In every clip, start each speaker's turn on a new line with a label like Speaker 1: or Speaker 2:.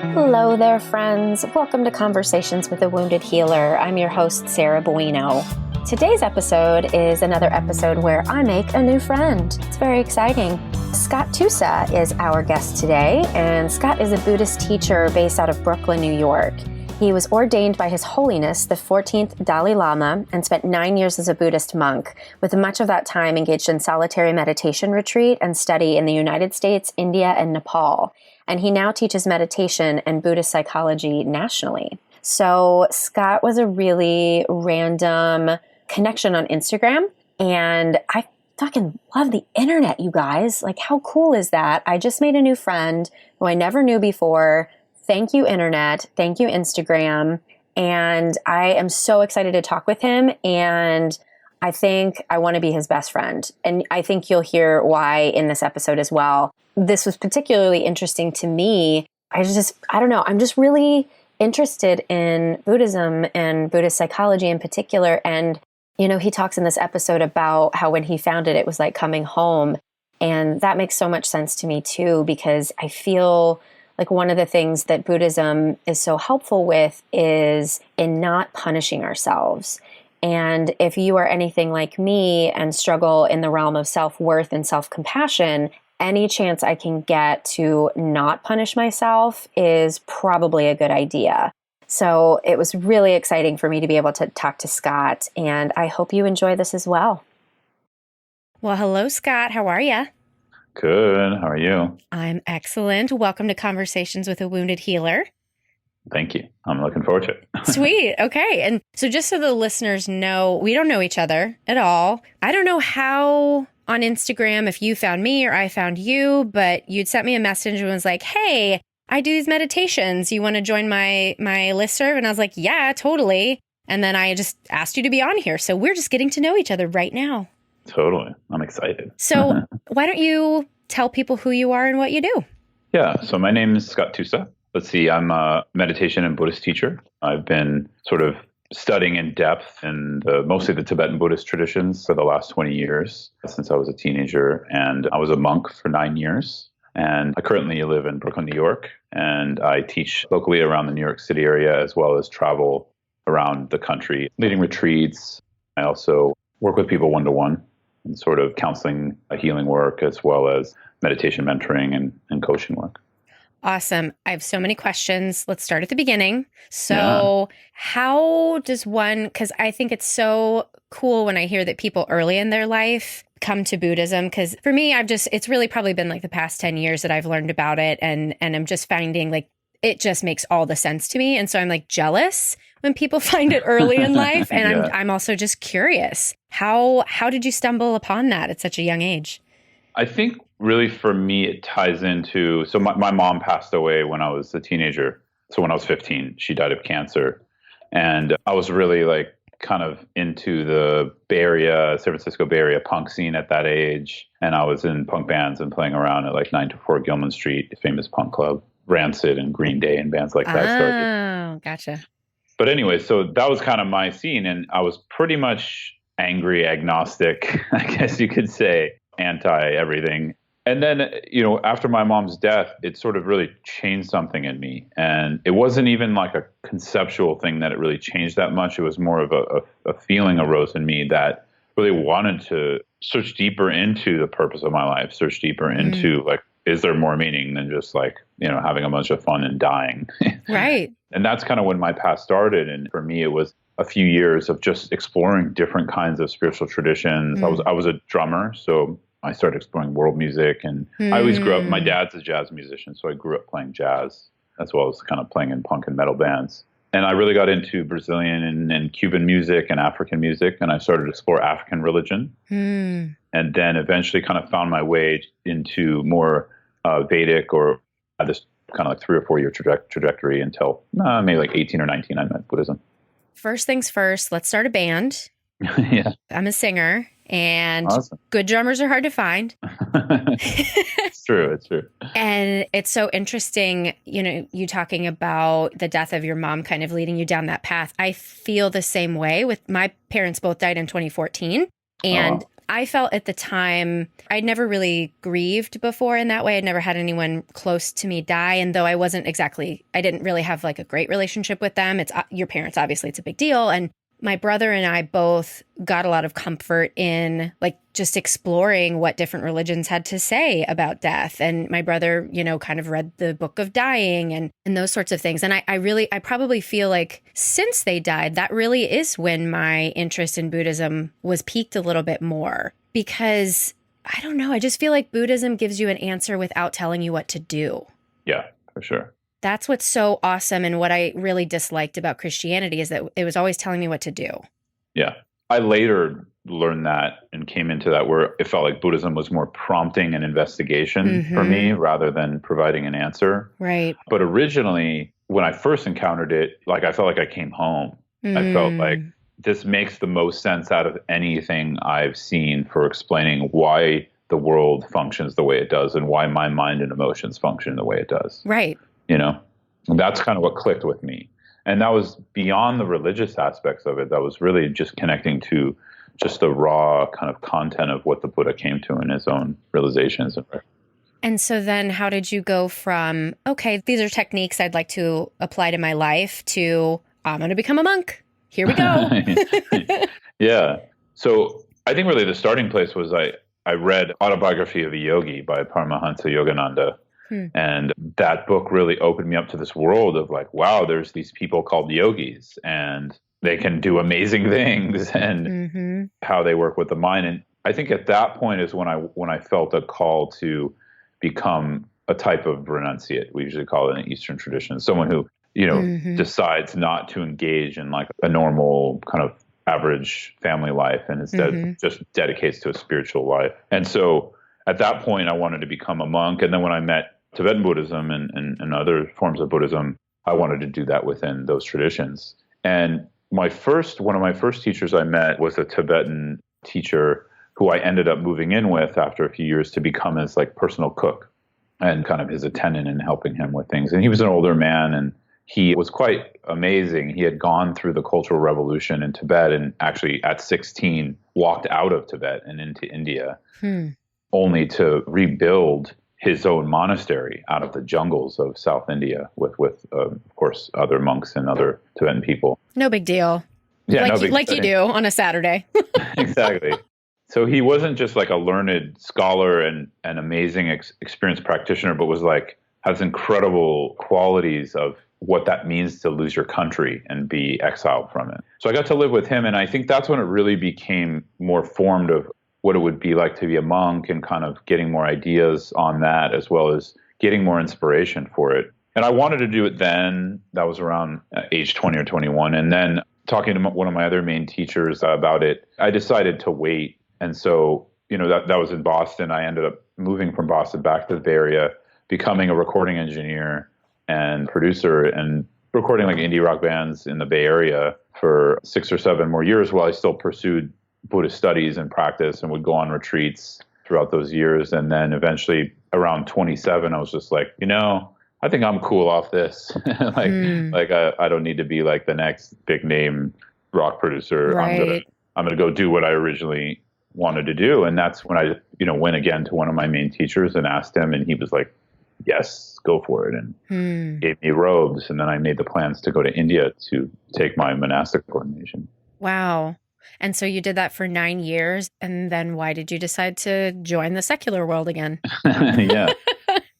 Speaker 1: Hello there, friends. Welcome to Conversations with a Wounded Healer. I'm your host, Sarah Buino. Today's episode is another episode where I make a new friend. It's very exciting. Scott Tusa is our guest today, and Scott is a Buddhist teacher based out of Brooklyn, New York. He was ordained by His Holiness, the 14th Dalai Lama, and spent 9 years as a Buddhist monk, with much of that time engaged in solitary meditation retreat and study in the United States, India, and Nepal. And he now teaches meditation and Buddhist psychology nationally. So Scott was a really random connection on Instagram, and I fucking love the internet, you guys. Like, how cool is that? I just made a new friend who I never knew before. Thank you, internet. Thank you, Instagram. And I am so excited to talk with him. And I think I want to be his best friend. And I think you'll hear why in this episode as well. This was particularly interesting to me. I don't know. I'm just really interested in Buddhism and Buddhist psychology in particular. And, you know, he talks in this episode about how when he found it, it was like coming home. And that makes so much sense to me too, because I feel like one of the things that Buddhism is so helpful with is in not punishing ourselves. And if you are anything like me and struggle in the realm of self-worth and self-compassion, any chance I can get to not punish myself is probably a good idea. So it was really exciting for me to be able to talk to Scott, and I hope you enjoy this as well. Well, hello, Scott. How are you?
Speaker 2: Good. How are you?
Speaker 1: I'm excellent. Welcome to Conversations with a Wounded Healer.
Speaker 2: Thank you. I'm looking forward to it.
Speaker 1: Sweet. Okay. And so just so the listeners know, we don't know each other at all. I don't know how on Instagram, if you found me or I found you, but you'd sent me a message and was like, hey, I do these meditations. You want to join my listserv? And I was like, yeah, totally. And then I just asked you to be on here. So we're just getting to know each other right now.
Speaker 2: Totally. I'm excited.
Speaker 1: So why don't you tell people who you are and what you do?
Speaker 2: Yeah. So my name is Scott Tusa. Let's see. I'm a meditation and Buddhist teacher. I've been sort of studying in depth in mostly the Tibetan Buddhist traditions for the last 20 years since I was a teenager. And I was a monk for 9 years. And I currently live in Brooklyn, New York. And I teach locally around the New York City area, as well as travel around the country, leading retreats. I also work with people one-to-one and sort of counseling, healing work, as well as meditation mentoring and coaching work.
Speaker 1: Awesome. I have so many questions. Let's start at the beginning. So how does one, because I think it's so cool when I hear that people early in their life come to Buddhism, because for me, it's really probably been like the past 10 years that I've learned about it. And I'm just finding like, it just makes all the sense to me. And so I'm like jealous when people find it early in life. And I'm also just curious. How did you stumble upon that at such a young age?
Speaker 2: I think really for me, it ties into, so my mom passed away when I was a teenager. So when I was 15, she died of cancer. And I was really like kind of into the Bay Area, San Francisco Bay Area punk scene at that age. And I was in punk bands and playing around at like 924 Gilman Street, a famous punk club, Rancid and Green Day and bands like that.
Speaker 1: Oh, gotcha.
Speaker 2: But anyway, so that was kind of my scene. And I was pretty much angry, agnostic, I guess you could say, anti everything. And then, you know, after my mom's death, it sort of really changed something in me. And it wasn't even like a conceptual thing that it really changed that much. It was more of a feeling arose in me that really wanted to search deeper into the purpose of my life, search deeper into like, is there more meaning than just like, you know, having a bunch of fun and dying?
Speaker 1: Right.
Speaker 2: And that's kind of when my path started. And for me, it was a few years of just exploring different kinds of spiritual traditions. I was a drummer, so I started exploring world music, and I always grew up, my dad's a jazz musician, so I grew up playing jazz as well as kind of playing in punk and metal bands. And I really got into Brazilian and Cuban music and African music, and I started to explore African religion. And then eventually kind of found my way into more Vedic, or this kind of like 3 or 4 year trajectory until maybe like 18 or 19, I met Buddhism.
Speaker 1: First things first, let's start a band.
Speaker 2: Yeah.
Speaker 1: I'm a singer, and
Speaker 2: Awesome.
Speaker 1: Good drummers are hard to find.
Speaker 2: It's true. It's true.
Speaker 1: And it's so interesting, you know, you talking about the death of your mom kind of leading you down that path. I feel the same way with my parents both died in 2014. And I felt at the time, I'd never really grieved before in that way. I'd never had anyone close to me die. And though I didn't really have like a great relationship with them. It's your parents, obviously, it's a big deal. And my brother and I both got a lot of comfort in like just exploring what different religions had to say about death. And my brother, kind of read the Book of Dying and those sorts of things. And I probably feel like since they died, that really is when my interest in Buddhism was piqued a little bit more, because I don't know, I just feel like Buddhism gives you an answer without telling you what to do.
Speaker 2: Yeah, for sure.
Speaker 1: That's what's so awesome. And what I really disliked about Christianity is that it was always telling me what to do.
Speaker 2: Yeah. I later learned that and came into that where it felt like Buddhism was more prompting and investigation for me rather than providing an answer.
Speaker 1: Right.
Speaker 2: But originally, when I first encountered it, like I felt like I came home. I felt like this makes the most sense out of anything I've seen for explaining why the world functions the way it does and why my mind and emotions function the way it does.
Speaker 1: Right.
Speaker 2: That's kind of what clicked with me. And that was beyond the religious aspects of it. That was really just connecting to just the raw kind of content of what the Buddha came to in his own realizations.
Speaker 1: And so then how did you go from, okay, these are techniques I'd like to apply to my life, to I'm going to become a monk. Here we go.
Speaker 2: Yeah. So I think really the starting place was I read Autobiography of a Yogi by Paramahansa Yogananda. And that book really opened me up to this world of like, wow, there's these people called yogis and they can do amazing things and how they work with the mind. And I think at that point is when I felt a call to become a type of renunciate. We usually call it in the Eastern tradition, someone who, decides not to engage in like a normal kind of average family life and instead just dedicates to a spiritual life. And so at that point, I wanted to become a monk. And then when I met Tibetan Buddhism and other forms of Buddhism, I wanted to do that within those traditions. And one of my first teachers I met was a Tibetan teacher who I ended up moving in with after a few years to become his like personal cook and kind of his attendant and helping him with things. And he was an older man and he was quite amazing. He had gone through the Cultural Revolution in Tibet and actually at 16 walked out of Tibet and into India, only to rebuild his own monastery out of the jungles of South India with of course, other monks and other Tibetan people.
Speaker 1: No big deal.
Speaker 2: Yeah,
Speaker 1: like you do on a Saturday.
Speaker 2: Exactly. So he wasn't just like a learned scholar and an amazing experienced practitioner, but has incredible qualities of what that means to lose your country and be exiled from it. So I got to live with him, and I think that's when it really became more formed of what it would be like to be a monk and kind of getting more ideas on that as well as getting more inspiration for it. And I wanted to do it then. That was around age 20 or 21. And then talking to one of my other main teachers about it, I decided to wait. And so, that was in Boston. I ended up moving from Boston back to the Bay Area, becoming a recording engineer and producer and recording like indie rock bands in the Bay Area for 6 or 7 more years while I still pursued Buddhist studies and practice and would go on retreats throughout those years. And then eventually around 27, I was just like, I think I'm cool off this. I don't need to be like the next big name rock producer.
Speaker 1: Right.
Speaker 2: I'm gonna go do what I originally wanted to do. And that's when I, went again to one of my main teachers and asked him, and he was like, yes, go for it. And gave me robes. And then I made the plans to go to India to take my monastic ordination.
Speaker 1: Wow. And so you did that for 9 years. And then why did you decide to join the secular world again?
Speaker 2: Yeah.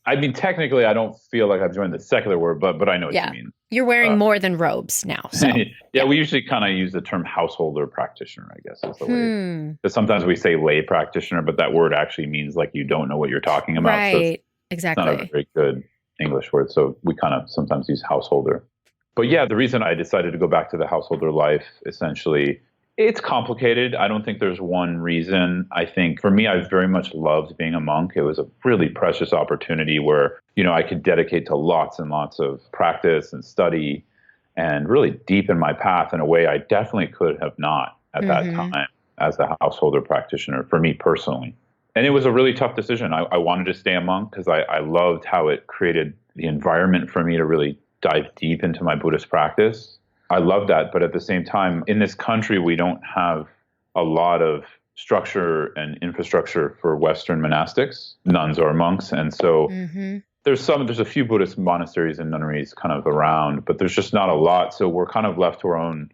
Speaker 2: I mean, technically, I don't feel like I've joined the secular world, but I know what you mean.
Speaker 1: You're wearing more than robes now. So.
Speaker 2: Yeah, we usually kind of use the term householder practitioner, I guess is the way. Because sometimes we say lay practitioner, but that word actually means like you don't know what you're talking about.
Speaker 1: Right,
Speaker 2: so
Speaker 1: exactly.
Speaker 2: It's not a very good English word, so we kind of sometimes use householder. But yeah, the reason I decided to go back to the householder life, essentially, it's complicated. I don't think there's one reason. I think for me, I very much loved being a monk. It was a really precious opportunity where, I could dedicate to lots and lots of practice and study and really deepen my path in a way I definitely could have not at that time as a householder practitioner for me personally. And it was a really tough decision. I wanted to stay a monk because I loved how it created the environment for me to really dive deep into my Buddhist practice. I love that. But at the same time, in this country, we don't have a lot of structure and infrastructure for Western monastics, nuns or monks. And so there's a few Buddhist monasteries and nunneries kind of around, but there's just not a lot. So we're kind of left to our own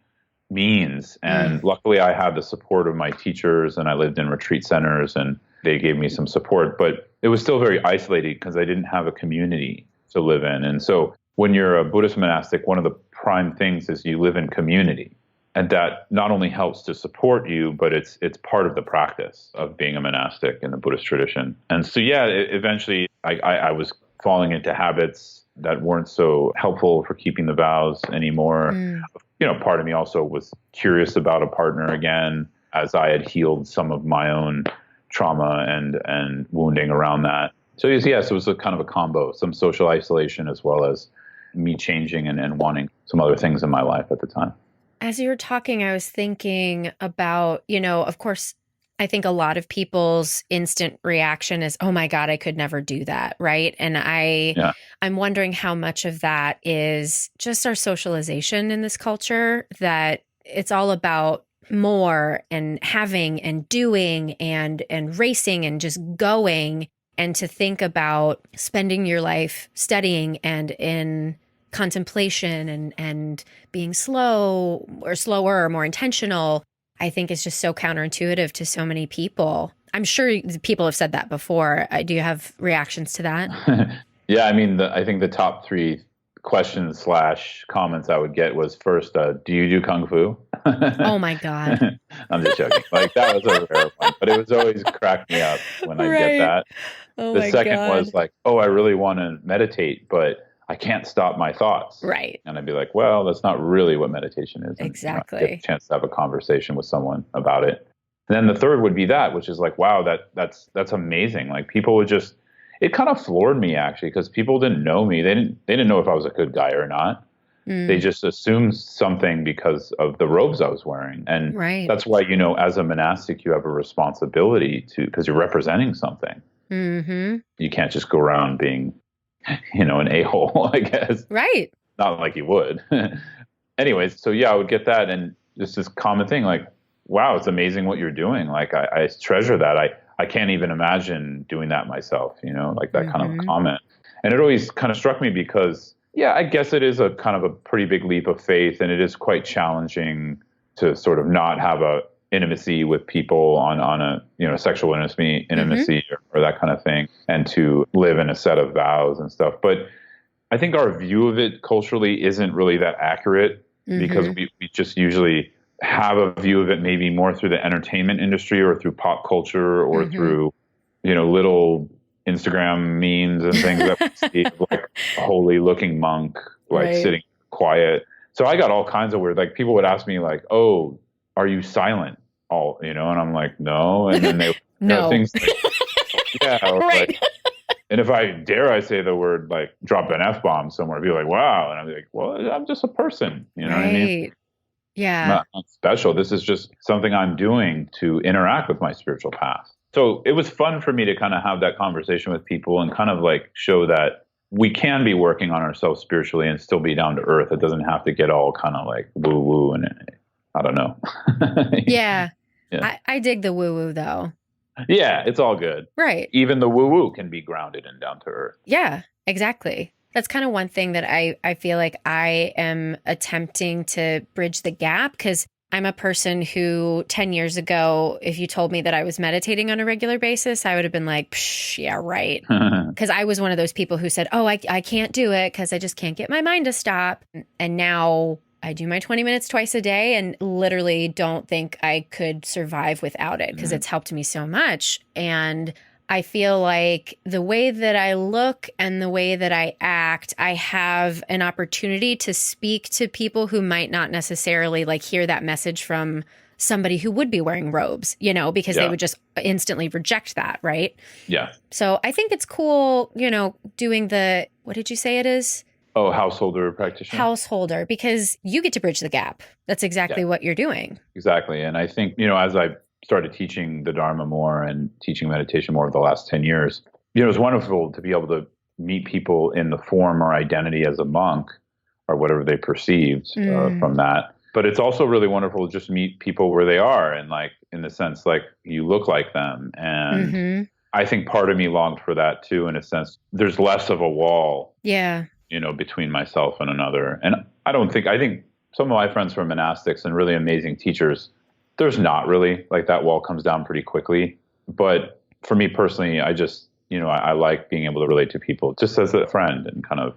Speaker 2: means. And luckily I had the support of my teachers, and I lived in retreat centers and they gave me some support, but it was still very isolated because I didn't have a community to live in. And so when you're a Buddhist monastic, one of the prime things is you live in community. And that not only helps to support you, but it's part of the practice of being a monastic in the Buddhist tradition. And so, eventually I was falling into habits that weren't so helpful for keeping the vows anymore. Part of me also was curious about a partner again, as I had healed some of my own trauma and wounding around that. So it was a kind of a combo, some social isolation as well as me changing and wanting some other things in my life at the time.
Speaker 1: As you were talking, I was thinking about, of course, I think a lot of people's instant reaction is, oh my God, I could never do that. Right. And I'm wondering how much of that is just our socialization in this culture, that it's all about more and having and doing and racing and just going, and to think about spending your life studying and in contemplation and being slow or slower or more intentional, I think is just so counterintuitive to so many people. I'm sure people have said that before. Do you have reactions to that?
Speaker 2: Yeah, I mean, I think the top 3 questions / comments I would get was first, do you do Kung Fu?
Speaker 1: Oh my God.
Speaker 2: I'm just joking. Like, that was a rare one, but it was always cracked me up when I get that.
Speaker 1: Oh
Speaker 2: the second was like, oh, I really want to meditate, but I can't stop my thoughts.
Speaker 1: Right.
Speaker 2: And I'd be like, well, that's not really what meditation is. And,
Speaker 1: exactly.
Speaker 2: Get a chance to have a conversation with someone about it. And then the third would be that, which is like, wow, that's amazing. Like, people would just, it kind of floored me actually, because people didn't know me. They didn't know if I was a good guy or not. They just assumed something because of the robes I was wearing. And that's why, as a monastic, you have a responsibility because you're representing something. You can't just go around being, an a-hole, I guess. Right. Not like you would. Anyways, so I would get that. And just this common thing, like, wow, it's amazing what you're doing. Like, I treasure that. I can't even imagine doing that myself, like that kind of comment. And it always kind of struck me because, I guess it is a kind of a pretty big leap of faith, and it is quite challenging to sort of not have a intimacy with people on a sexual intimacy or that kind of thing, and to live in a set of vows and stuff. But I think our view of it culturally isn't really that accurate, because we just usually have a view of it maybe more through the entertainment industry or through pop culture or through, little Instagram memes and things that we see, like a holy looking monk, like sitting quiet. So I got all kinds of weird, like, people would ask me like, oh, are you silent? And I'm like, no. And then they
Speaker 1: no.
Speaker 2: Things like, or like, and if I say the word, like, drop an F-bomb somewhere, I'd be like, wow. And I'd be like, well, I'm just a person. You know what I mean?
Speaker 1: Yeah.
Speaker 2: Not special. This is just something I'm doing to interact with my spiritual path. So it was fun for me to kind of have that conversation with people and kind of like show that we can be working on ourselves spiritually and still be down to earth. It doesn't have to get all kind of like woo woo and I don't know.
Speaker 1: Yeah. I dig the woo woo though.
Speaker 2: Yeah, it's all good.
Speaker 1: Right.
Speaker 2: Even the woo woo can be grounded and down to earth.
Speaker 1: Yeah, exactly. That's kind of one thing that I feel like I am attempting to bridge the gap, because I'm a person who 10 years ago, if you told me that I was meditating on a regular basis, I would have been like, psh, yeah, right. Because I was one of those people who said, oh, I can't do it because I just can't get my mind to stop. And now I do my 20 minutes twice a day and literally don't think I could survive without it, because it's helped me so much. And I feel like the way that I look and the way that I act, I have an opportunity to speak to people who might not necessarily like hear that message from somebody who would be wearing robes, because they would just instantly reject that, right? Yeah. So I think it's cool, doing the, what did you say it is?
Speaker 2: Oh, householder practitioner.
Speaker 1: Householder, because you get to bridge the gap. That's exactly what you're doing.
Speaker 2: Exactly. And I think, as I started teaching the Dharma more and teaching meditation more over the last 10 years, it was wonderful to be able to meet people in the form or identity as a monk or whatever they perceived from that. But it's also really wonderful to just meet people where they are and like in the sense like you look like them. And I think part of me longed for that too, in a sense. There's less of a wall, between myself and another. And I think some of my friends who are monastics and really amazing teachers, there's not really, like, that wall comes down pretty quickly. But for me personally, I just, I like being able to relate to people just as a friend and kind of,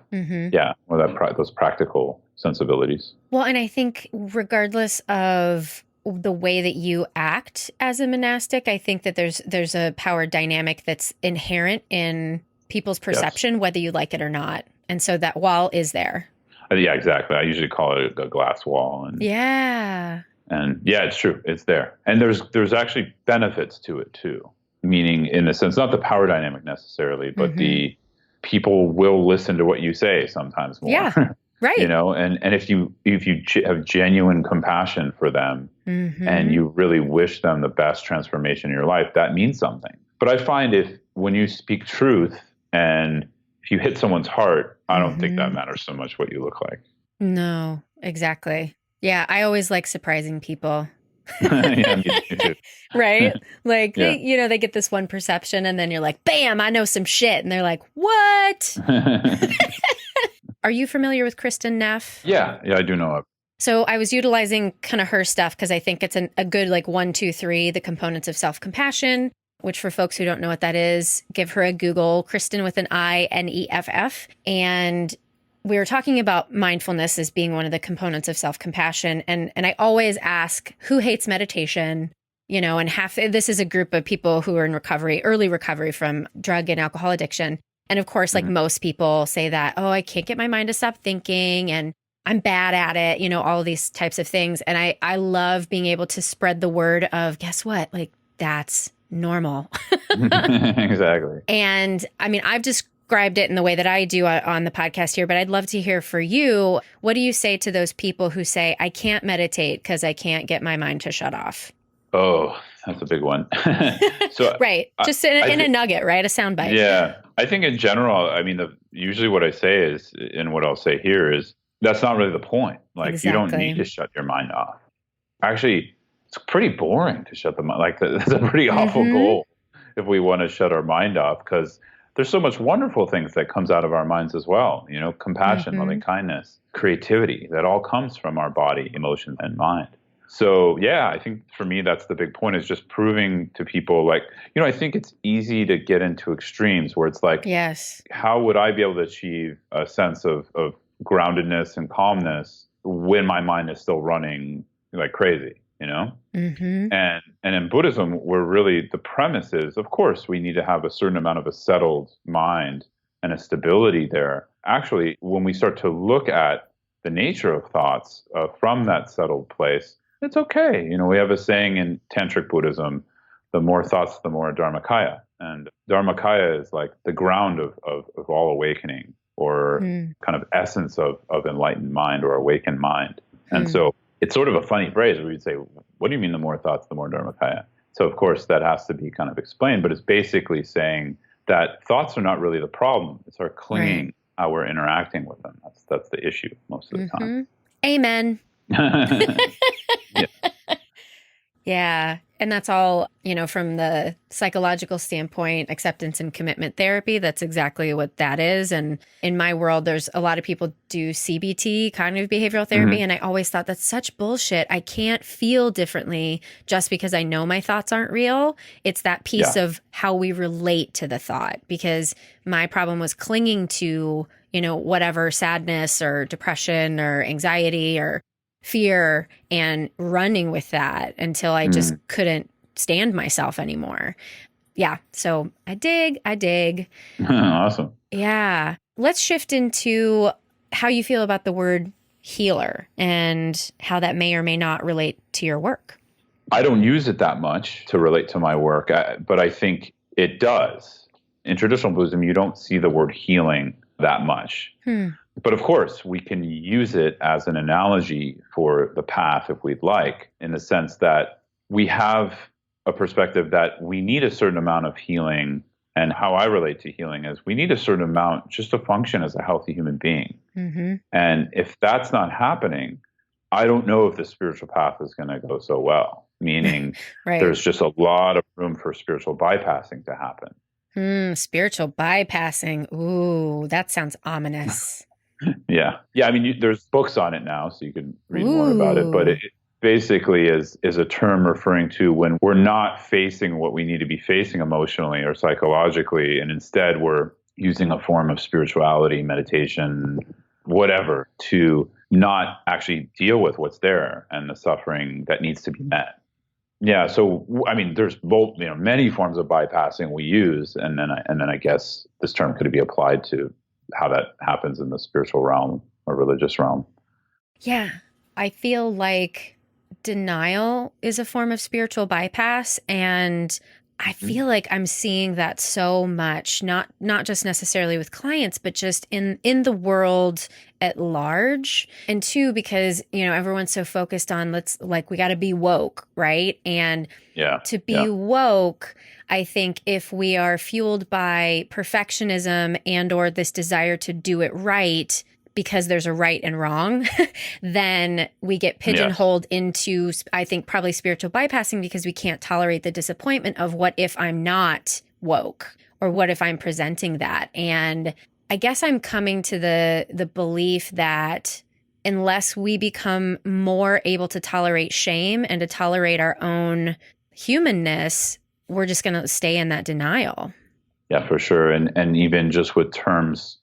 Speaker 2: those practical sensibilities.
Speaker 1: Well, and I think regardless of the way that you act as a monastic, I think that there's a power dynamic that's inherent in people's perception, whether you like it or not. And so that wall is there.
Speaker 2: Yeah, exactly. I usually call it a glass wall. And it's true. It's there. And there's actually benefits to it too. Meaning, in a sense, not the power dynamic necessarily, but the people will listen to what you say sometimes more.
Speaker 1: Yeah, right.
Speaker 2: And if you have genuine compassion for them and you really wish them the best transformation in your life, that means something. But I find when you speak truth and if you hit someone's heart, I don't think that matters so much what you look like.
Speaker 1: No, exactly. Yeah, I always like surprising people.
Speaker 2: Yeah, me too.
Speaker 1: Right? Like, they get this one perception and then you're like, bam, I know some shit. And they're like, what? Are you familiar with Kristen Neff?
Speaker 2: Yeah, I do know of.
Speaker 1: So I was utilizing kind of her stuff because I think it's a good, 1, 2, 3, the components of self-compassion, which for folks who don't know what that is, give her a Google, Kristen with an I, Neff. And we were talking about mindfulness as being one of the components of self-compassion. And I always ask, who hates meditation? And this is a group of people who are in recovery, early recovery from drug and alcohol addiction. And of course, most people say that, oh, I can't get my mind to stop thinking and I'm bad at it, all of these types of things. And I love being able to spread the word of, guess what? That's normal.
Speaker 2: Exactly.
Speaker 1: And I mean, I've described it in the way that I do on the podcast here, but I'd love to hear for you. What do you say to those people who say, I can't meditate because I can't get my mind to shut off?
Speaker 2: Oh, that's a big one. So
Speaker 1: right. Just in a nugget, right? A soundbite.
Speaker 2: Yeah. I think in general, I mean, usually what I say is, and what I'll say here is, that's not really the point. You don't need to shut your mind off. Actually, it's pretty boring to shut the mind. That's a pretty awful goal if we want to shut our mind off, because there's so much wonderful things that comes out of our minds as well. Compassion, loving kindness, creativity, that all comes from our body, emotion, and mind. So, I think for me, that's the big point, is just proving to people, I think it's easy to get into extremes where it's like, yes, how would I be able to achieve a sense of groundedness and calmness when my mind is still running like crazy, And in Buddhism, where really the premise is, of course, we need to have a certain amount of a settled mind and a stability there. Actually, when we start to look at the nature of thoughts from that settled place, it's okay. We have a saying in Tantric Buddhism, the more thoughts, the more Dharmakaya. And Dharmakaya is like the ground of all awakening, or kind of essence of enlightened mind or awakened mind. And so it's sort of a funny phrase where you'd say, what do you mean the more thoughts, the more Dharmakaya? So of course that has to be kind of explained, but it's basically saying that thoughts are not really the problem. It's our clinging, how we're interacting with them. That's the issue most of the time.
Speaker 1: Amen. Yeah. And that's all, from the psychological standpoint, acceptance and commitment therapy. That's exactly what that is. And in my world, there's a lot of people do CBT, cognitive behavioral therapy. And I always thought that's such bullshit. I can't feel differently just because I know my thoughts aren't real. It's that piece of how we relate to the thought, because my problem was clinging to, whatever sadness or depression or anxiety or fear and running with that until I just couldn't stand myself anymore. Yeah. So I dig.
Speaker 2: Awesome.
Speaker 1: Yeah. Let's shift into how you feel about the word healer and how that may or may not relate to your work.
Speaker 2: I don't use it that much to relate to my work, but I think it does. In traditional Buddhism, you don't see the word healing that much. But of course, we can use it as an analogy for the path if we'd like, in the sense that we have a perspective that we need a certain amount of healing. And how I relate to healing is we need a certain amount just to function as a healthy human being. And if that's not happening, I don't know if the spiritual path is going to go so well. meaning
Speaker 1: Right.
Speaker 2: there's just a lot of room for spiritual bypassing to happen.
Speaker 1: Spiritual bypassing. Ooh, that sounds ominous.
Speaker 2: Yeah. I mean, there's books on it now, so you can read more about it. But
Speaker 1: Ooh.
Speaker 2: it basically is a term referring to when we're not facing what we need to be facing emotionally or psychologically, and instead we're using a form of spirituality, meditation, whatever, to not actually deal with what's there and the suffering that needs to be met. Yeah, so I mean, there's both, many forms of bypassing we use, and then I guess this term could be applied to how that happens in the spiritual realm or religious realm.
Speaker 1: Yeah, I feel like denial is a form of spiritual bypass, and I feel like I'm seeing that so much, not just necessarily with clients, but just in the world at large. And two, because, everyone's so focused on we got to be woke, right? And to be woke, I think if we are fueled by perfectionism and or this desire to do it right, because there's a right and wrong, then we get pigeonholed into, I think, probably spiritual bypassing, because we can't tolerate the disappointment of what if I'm not woke, or what if I'm presenting that. And I guess I'm coming to the belief that unless we become more able to tolerate shame and to tolerate our own humanness, we're just going to stay in that denial.
Speaker 2: Yeah, for sure. And even just with terms,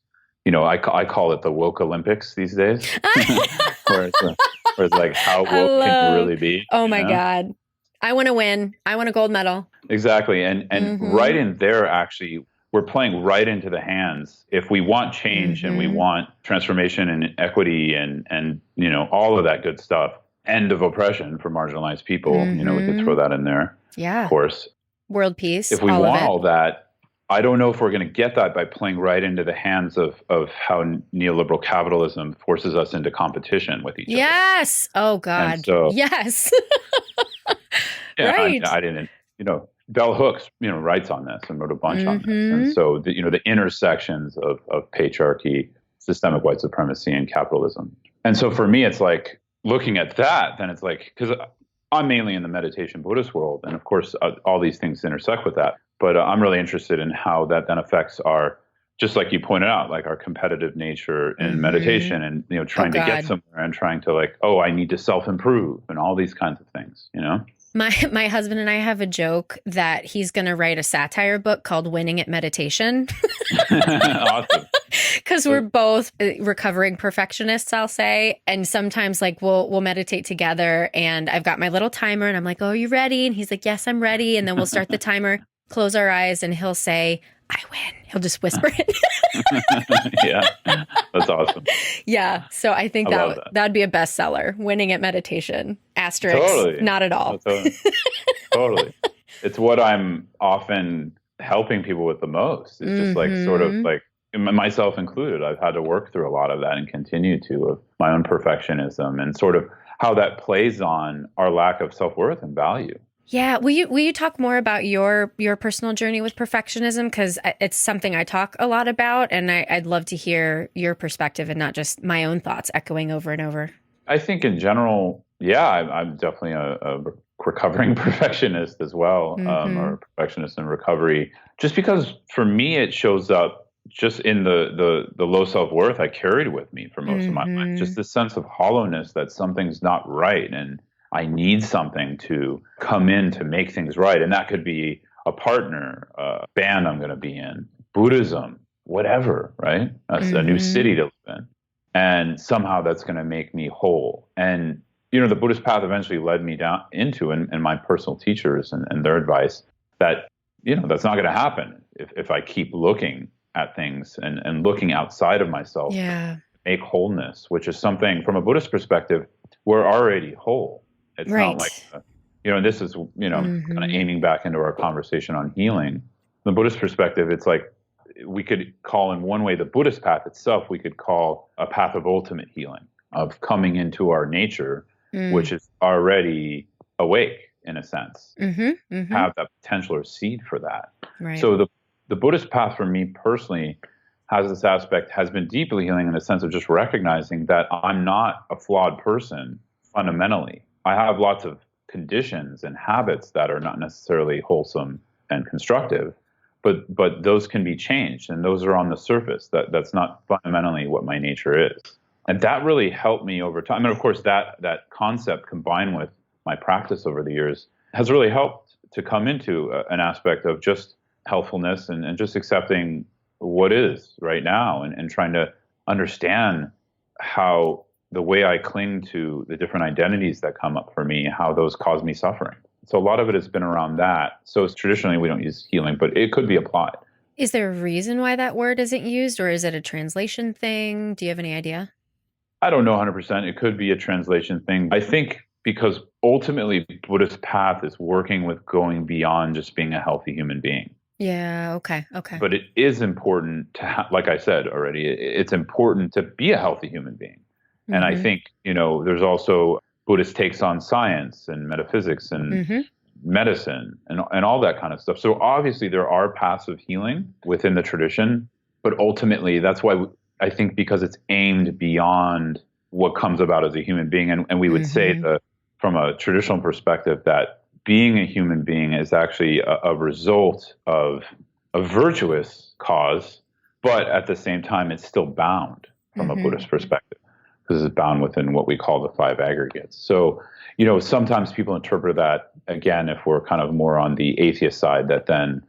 Speaker 2: I call it the woke Olympics these days, where it's like, how woke can you really be?
Speaker 1: Oh my God. I want to win. I want a gold medal.
Speaker 2: Exactly. And right in there, actually, we're playing right into the hands. If we want change and we want transformation and equity and all of that good stuff, end of oppression for marginalized people, we could throw that in there.
Speaker 1: Yeah.
Speaker 2: Of course.
Speaker 1: World peace.
Speaker 2: If we want all that, I don't know if we're going to get that by playing right into the hands of how neoliberal capitalism forces us into competition with each other.
Speaker 1: Yes. Oh, God.
Speaker 2: And so,
Speaker 1: yes.
Speaker 2: Right. I didn't, Bell Hooks, writes on this and wrote a bunch on this. And so, the intersections of patriarchy, systemic white supremacy, and capitalism. And so for me, it's like looking at that, then it's like, because I'm mainly in the meditation Buddhist world. And of course, all these things intersect with that. But I'm really interested in how that then affects our, just like you pointed out, like our competitive nature in meditation and, trying to get somewhere and trying to I need to self-improve and all these kinds of things,
Speaker 1: My husband and I have a joke that he's going to write a satire book called Winning at Meditation.
Speaker 2: Awesome.
Speaker 1: Because we're both recovering perfectionists, I'll say. And sometimes we'll meditate together and I've got my little timer and I'm like, oh, are you ready? And he's like, yes, I'm ready. And then we'll start the timer, close our eyes, and he'll say, I win. He'll just whisper it.
Speaker 2: Yeah, that's awesome.
Speaker 1: Yeah. So I think that'd be a bestseller. Winning at Meditation. Asterisk. Totally. Not at all.
Speaker 2: Totally. It's what I'm often helping people with the most. It's just sort of myself included. I've had to work through a lot of that and continue to, of my own perfectionism and sort of how that plays on our lack of self-worth and value.
Speaker 1: Yeah. Will you talk more about your personal journey with perfectionism? Because it's something I talk a lot about, and I'd love to hear your perspective and not just my own thoughts echoing over and over.
Speaker 2: I think in general, I'm definitely a recovering perfectionist as well, or a perfectionist in recovery. Just because for me, it shows up just in the low self-worth I carried with me for most of my life. Just this sense of hollowness that something's not right and I need something to come in to make things right. And that could be a partner, a band I'm going to be in, Buddhism, whatever, right? That's a new city to live in. And somehow that's going to make me whole. And, the Buddhist path eventually led me down into, and my personal teachers and their advice, that, that's not going to happen if I keep looking at things and looking outside of myself.
Speaker 1: Yeah.
Speaker 2: Make wholeness, which is something from a Buddhist perspective, we're already whole. It's not like, and this is, kind of aiming back into our conversation on healing. From the Buddhist perspective, it's like we could call in one way the Buddhist path itself, we could call a path of ultimate healing, of coming into our nature, which is already awake in a sense, have that potential or seed for that.
Speaker 1: Right.
Speaker 2: So the Buddhist path for me personally has this aspect, has been deeply healing in a sense of just recognizing that I'm not a flawed person fundamentally. I have lots of conditions and habits that are not necessarily wholesome and constructive, but those can be changed, and those are on the surface. That's not fundamentally what my nature is. And that really helped me over time. And of course, that concept combined with my practice over the years has really helped to come into an aspect of just healthfulness and just accepting what is right now and trying to understand how the way I cling to the different identities that come up for me, how those cause me suffering. So a lot of it has been around that. So traditionally we don't use healing, but it could be applied.
Speaker 1: Is there a reason why that word isn't used, or is it a translation thing? Do you have any idea?
Speaker 2: I don't know 100%. It could be a translation thing. I think because ultimately Buddhist path is working with going beyond just being a healthy human being.
Speaker 1: Yeah, okay.
Speaker 2: But it is important to, like I said already, it's important to be a healthy human being. Mm-hmm. And I think, there's also Buddhist takes on science and metaphysics and medicine and all that kind of stuff. So obviously there are paths of healing within the tradition, but ultimately that's why I think because it's aimed beyond what comes about as a human being. And we would say that from a traditional perspective that being a human being is actually a result of a virtuous cause, but at the same time, it's still bound from a Buddhist perspective because it's bound within what we call the five aggregates. So, sometimes people interpret that, again, if we're kind of more on the atheist side, that then,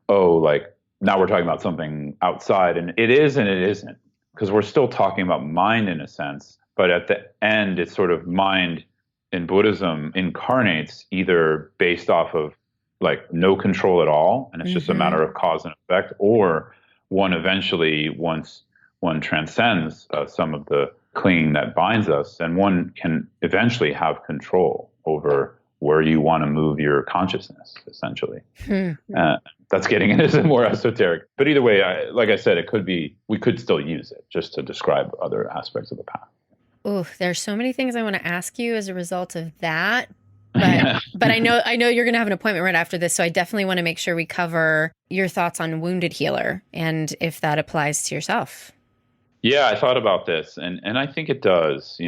Speaker 2: now we're talking about something outside, and it is and it isn't, because we're still talking about mind in a sense, but at the end, it's sort of mind in Buddhism incarnates either based off of no control at all, and it's just a matter of cause and effect, or one eventually, once one transcends some of the clinging that binds us, and one can eventually have control over where you want to move your consciousness, essentially. That's getting into some more esoteric. But either way, like I said, we could still use it just to describe other aspects of the path.
Speaker 1: Oh, there's so many things I want to ask you as a result of that. But I know you're going to have an appointment right after this, so I definitely want to make sure we cover your thoughts on wounded healer and if that applies to yourself.
Speaker 2: Yeah, I thought about this, and I think it does,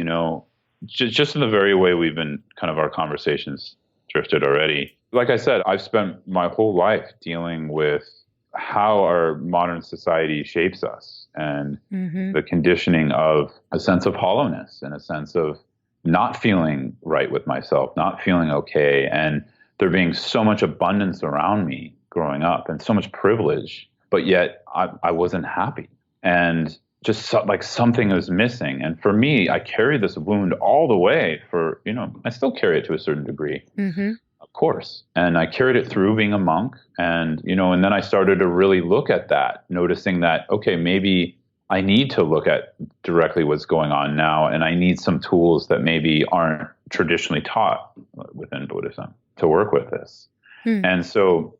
Speaker 2: just in the very way we've been kind of our conversations drifted already. Like I said, I've spent my whole life dealing with how our modern society shapes us and the conditioning of a sense of hollowness and a sense of not feeling right with myself, not feeling okay, and there being so much abundance around me growing up and so much privilege, but yet I wasn't happy. And just something was missing. And for me, I carry this wound all the way I still carry it to a certain degree, of course. And I carried it through being a monk. And, and then I started to really look at that, noticing that, okay, maybe I need to look at directly what's going on now. And I need some tools that maybe aren't traditionally taught within Buddhism to work with this. And so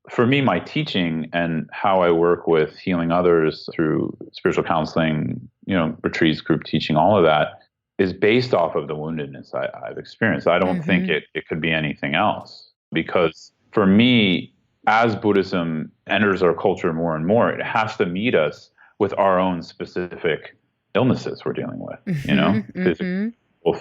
Speaker 2: for me, my teaching and how I work with healing others through spiritual counseling, retreats, group teaching, all of that is based off of the woundedness I've experienced. I don't think it could be anything else, because for me, as Buddhism enters our culture more and more, it has to meet us with our own specific illnesses we're dealing with,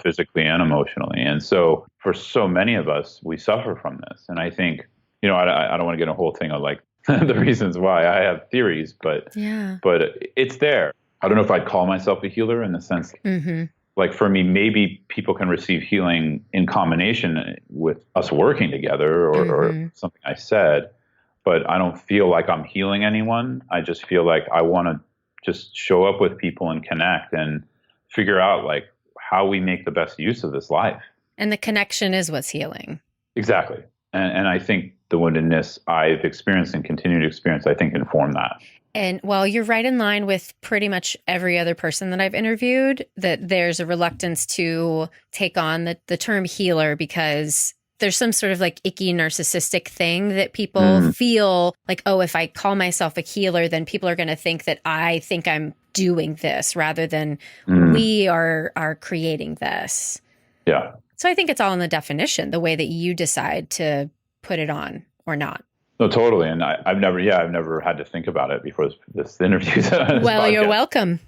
Speaker 2: physically and emotionally. And so for so many of us, we suffer from this. And I think, I don't want to get a whole thing of the reasons why. I have theories, but it's there. I don't know if I'd call myself a healer in the sense, for me, maybe people can receive healing in combination with us working together or something I said, but I don't feel like I'm healing anyone. I just feel like I want to just show up with people and connect and figure out how we make the best use of this life.
Speaker 1: And the connection is what's healing.
Speaker 2: Exactly. And I think the woundedness I've experienced and continue to experience, I think, inform that.
Speaker 1: And well, you're right in line with pretty much every other person that I've interviewed, that there's a reluctance to take on the term healer because there's some sort of icky narcissistic thing that people feel if I call myself a healer, then people are going to think that I think I'm doing this rather than we are creating this.
Speaker 2: Yeah.
Speaker 1: So I think it's all in the definition, the way that you decide to put it on or not.
Speaker 2: No, totally. And I've never had to think about it before this interview.
Speaker 1: Well, you're welcome.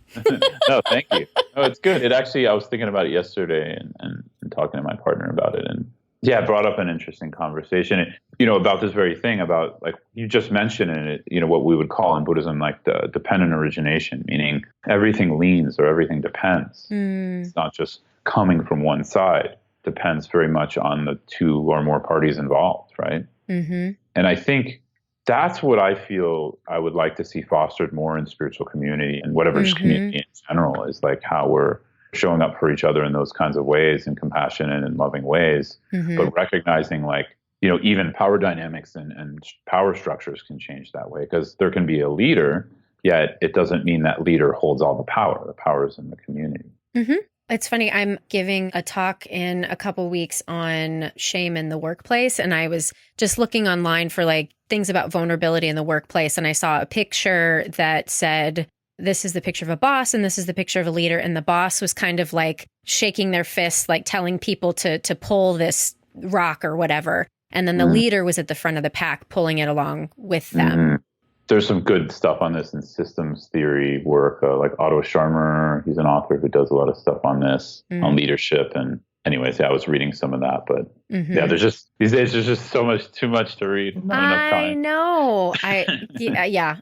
Speaker 2: No, thank you. No, it's good. I was thinking about it yesterday and talking to my partner about it. And Yeah, it brought up an interesting conversation, about this very thing about, like you just mentioned in it, what we would call in Buddhism, like the dependent origination, meaning everything leans or everything depends. It's not just coming from one side, depends very much on the two or more parties involved, right?
Speaker 1: Mm-hmm.
Speaker 2: And I think that's what I feel I would like to see fostered more in spiritual community and whatever just community in general, is like how we're showing up for each other in those kinds of ways, in compassionate and loving ways, but recognizing, like, even power dynamics and power structures can change that way, because there can be a leader, yet it doesn't mean that leader holds all the power. The power is in the community.
Speaker 1: Mm-hmm. It's funny, I'm giving a talk in a couple weeks on shame in the workplace, and I was just looking online for like things about vulnerability in the workplace, and I saw a picture that said, this is the picture of a boss and this is the picture of a leader, and the boss was kind of like shaking their fists, like telling people to pull this rock or whatever, and then the leader was at the front of the pack pulling it along with them.
Speaker 2: There's some good stuff on this in systems theory work, like Otto Scharmer. He's an author who does a lot of stuff on this, on leadership. And anyways, I was reading some of that, but yeah, these days there's just too much to read. Not enough time.
Speaker 1: I know.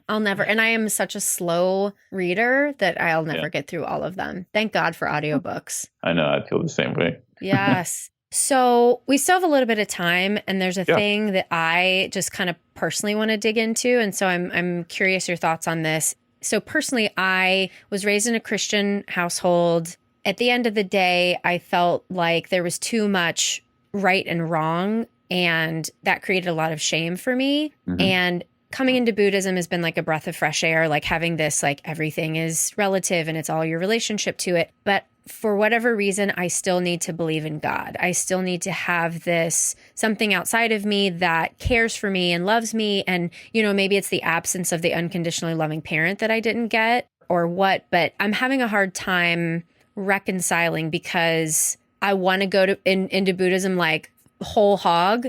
Speaker 1: I'll never, and I am such a slow reader that I'll never get through all of them. Thank God for audiobooks.
Speaker 2: I know, I feel the same way.
Speaker 1: Yes. So we still have a little bit of time, and there's a thing that I just kind of personally want to dig into. And so I'm curious your thoughts on this. So personally, I was raised in a Christian household. At the end of the day, I felt like there was too much right and wrong, and that created a lot of shame for me. And coming into Buddhism has been like a breath of fresh air, like having this, like everything is relative and it's all your relationship to it. But for whatever reason, I still need to believe in God. I still need to have this something outside of me that cares for me and loves me. And, maybe it's the absence of the unconditionally loving parent that I didn't get or what, but I'm having a hard time reconciling, because I want to go into Buddhism like whole hog,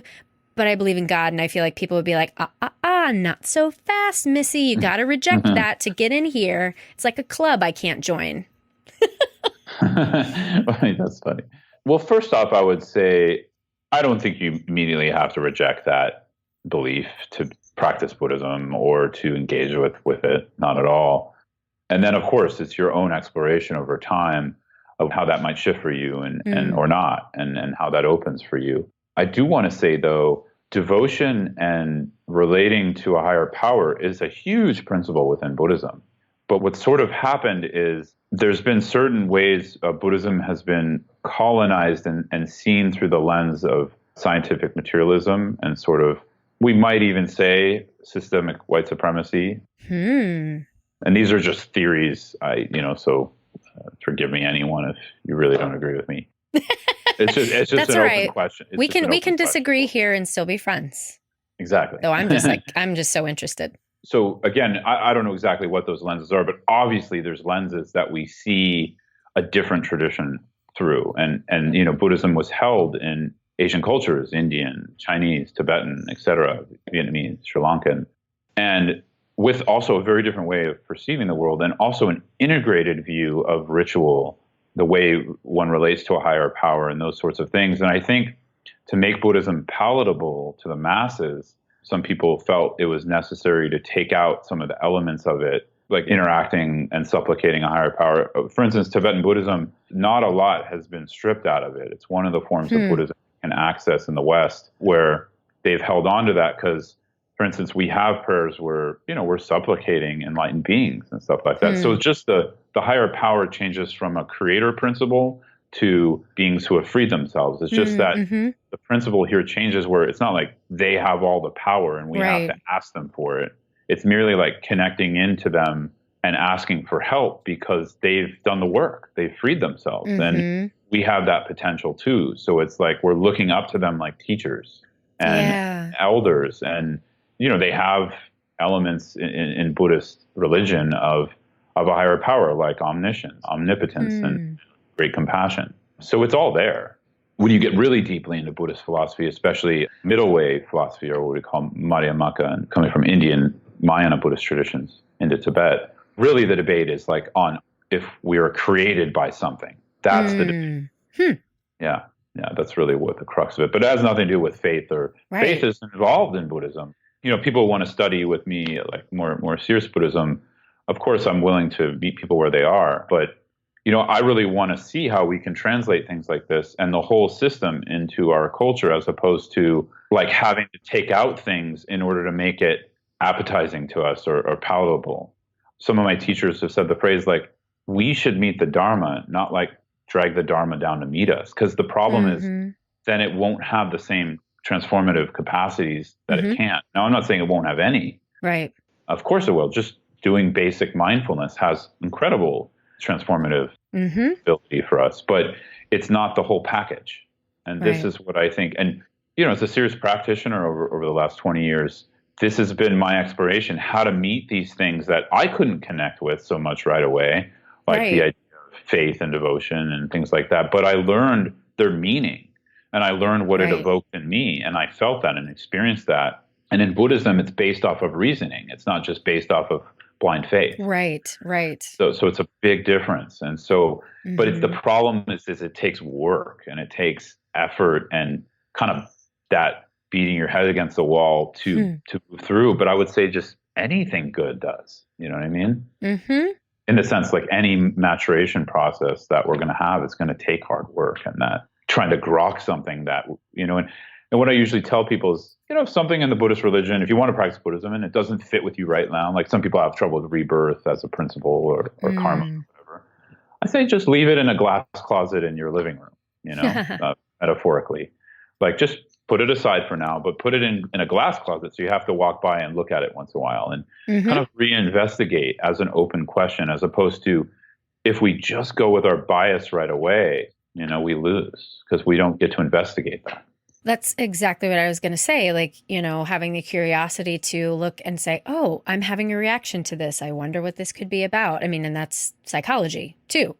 Speaker 1: but I believe in God, and I feel like people would be like, not so fast, Missy. You got to reject that to get in here. It's like a club I can't join.
Speaker 2: That's funny. Well, first off, I would say I don't think you immediately have to reject that belief to practice Buddhism or to engage with it. Not at all. And then, of course, it's your own exploration over time of how that might shift for you and or not, and how that opens for you. I do want to say, though, devotion and relating to a higher power is a huge principle within Buddhism. But what's sort of happened is there's been certain ways Buddhism has been colonized and seen through the lens of scientific materialism and sort of, we might even say, systemic white supremacy. And these are just theories. So forgive me, anyone, if you really don't agree with me. It's just
Speaker 1: That's
Speaker 2: an
Speaker 1: right.
Speaker 2: open question.
Speaker 1: We can disagree here and still be friends.
Speaker 2: Exactly.
Speaker 1: So I'm just so interested.
Speaker 2: So again, I don't know exactly what those lenses are, but obviously there's lenses that we see a different tradition through. And Buddhism was held in Asian cultures, Indian, Chinese, Tibetan, etc., Vietnamese, Sri Lankan, and with also a very different way of perceiving the world, and also an integrated view of ritual, the way one relates to a higher power and those sorts of things. And I think to make Buddhism palatable to the masses, some people felt it was necessary to take out some of the elements of it, like interacting and supplicating a higher power. For instance, Tibetan Buddhism, not a lot has been stripped out of it. It's one of the forms of Buddhism you can access in the West where they've held on to that, because, for instance, we have prayers where, we're supplicating enlightened beings and stuff like that. So it's just the higher power changes from a creator principle to beings who have freed themselves. It's just that the principle here changes, where it's not like they have all the power and we have to ask them for it. It's merely like connecting into them and asking for help because they've done the work. They've freed themselves. And we have that potential too. So it's like we're looking up to them like teachers and elders. And, they have elements in Buddhist religion of a higher power, like omniscience, omnipotence, and great compassion. So it's all there. When you get really deeply into Buddhist philosophy, especially middle way philosophy, or what we call Madhyamaka, and coming from Indian Mahayana Buddhist traditions into Tibet, really the debate is like on if we are created by something. That's the debate. Yeah. Yeah, that's really what the crux of it. But it has nothing to do with faith or faith is involved in Buddhism. People want to study with me like more serious Buddhism. Of course, I'm willing to meet people where they are, but I really want to see how we can translate things like this and the whole system into our culture, as opposed to like having to take out things in order to make it appetizing to us or palatable. Some of my teachers have said the phrase like, we should meet the Dharma, not like drag the Dharma down to meet us. Because the problem is then it won't have the same transformative capacities that it can't. Now, I'm not saying it won't have any.
Speaker 1: Right.
Speaker 2: Of course it will. Just doing basic mindfulness has incredible transformative ability for us, but it's not the whole package. And this is what I think. And, as a serious practitioner over the last 20 years, this has been my exploration, how to meet these things that I couldn't connect with so much right away, like the idea of faith and devotion and things like that. But I learned their meaning, and I learned what it evoked in me, and I felt that and experienced that. And in Buddhism, it's based off of reasoning. It's not just based off of blind faith.
Speaker 1: Right.
Speaker 2: So it's a big difference. And so, but it's the problem is it takes work and it takes effort and kind of that beating your head against the wall to move through. But I would say just anything good does. You know what I mean? In the sense, like any maturation process that we're going to have, it's going to take hard work, and that trying to grok something that, and what I usually tell people is, something in the Buddhist religion, if you want to practice Buddhism and it doesn't fit with you right now, like some people have trouble with rebirth as a principle or karma or whatever, I say just leave it in a glass closet in your living room, metaphorically. Like just put it aside for now, but put it in a glass closet so you have to walk by and look at it once in a while and kind of reinvestigate as an open question, as opposed to if we just go with our bias right away, we lose because we don't get to investigate that.
Speaker 1: That's exactly what I was going to say. Like, having the curiosity to look and say, oh, I'm having a reaction to this. I wonder what this could be about. I mean, and that's psychology too,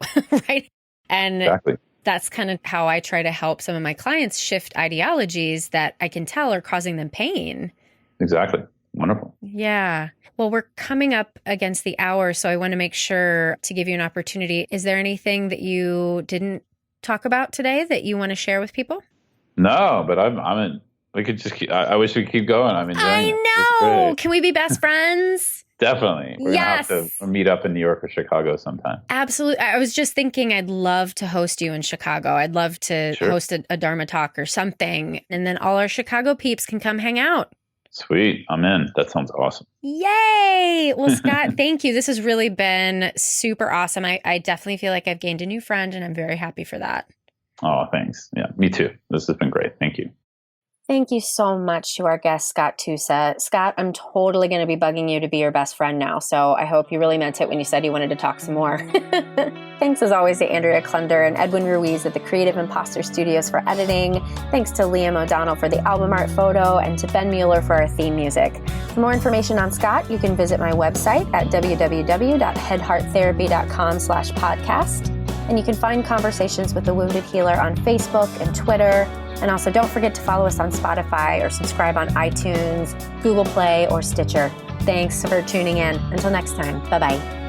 Speaker 1: right? And that's kind of how I try to help some of my clients shift ideologies that I can tell are causing them pain.
Speaker 2: Exactly. Wonderful.
Speaker 1: Yeah. Well, we're coming up against the hour, so I want to make sure to give you an opportunity. Is there anything that you didn't talk about today that you want to share with people?
Speaker 2: No, but I'm in. We could just. I wish we could keep going. I'm enjoying it.
Speaker 1: I know. Can we be best friends?
Speaker 2: Definitely. We're gonna have to meet up in New York or Chicago sometime.
Speaker 1: Absolutely. I was just thinking I'd love to host you in Chicago. I'd love to host a Dharma talk or something, and then all our Chicago peeps can come hang out.
Speaker 2: Sweet. I'm in. That sounds awesome.
Speaker 1: Yay. Well, Scott, thank you. This has really been super awesome. I definitely feel like I've gained a new friend, and I'm very happy for that.
Speaker 2: Oh, thanks. Yeah, me too. This has been great. Thank you.
Speaker 1: Thank you so much to our guest, Scott Tusa. Scott, I'm totally going to be bugging you to be your best friend now, so I hope you really meant it when you said you wanted to talk some more. Thanks as always to Andrea Klunder and Edwin Ruiz at the Creative Imposter Studios for editing. Thanks to Liam O'Donnell for the album art photo and to Ben Mueller for our theme music. For more information on Scott, you can visit my website at www.headhearttherapy.com/podcast. And you can find Conversations with the Wounded Healer on Facebook and Twitter. And also don't forget to follow us on Spotify or subscribe on iTunes, Google Play, or Stitcher. Thanks for tuning in. Until next time, bye-bye.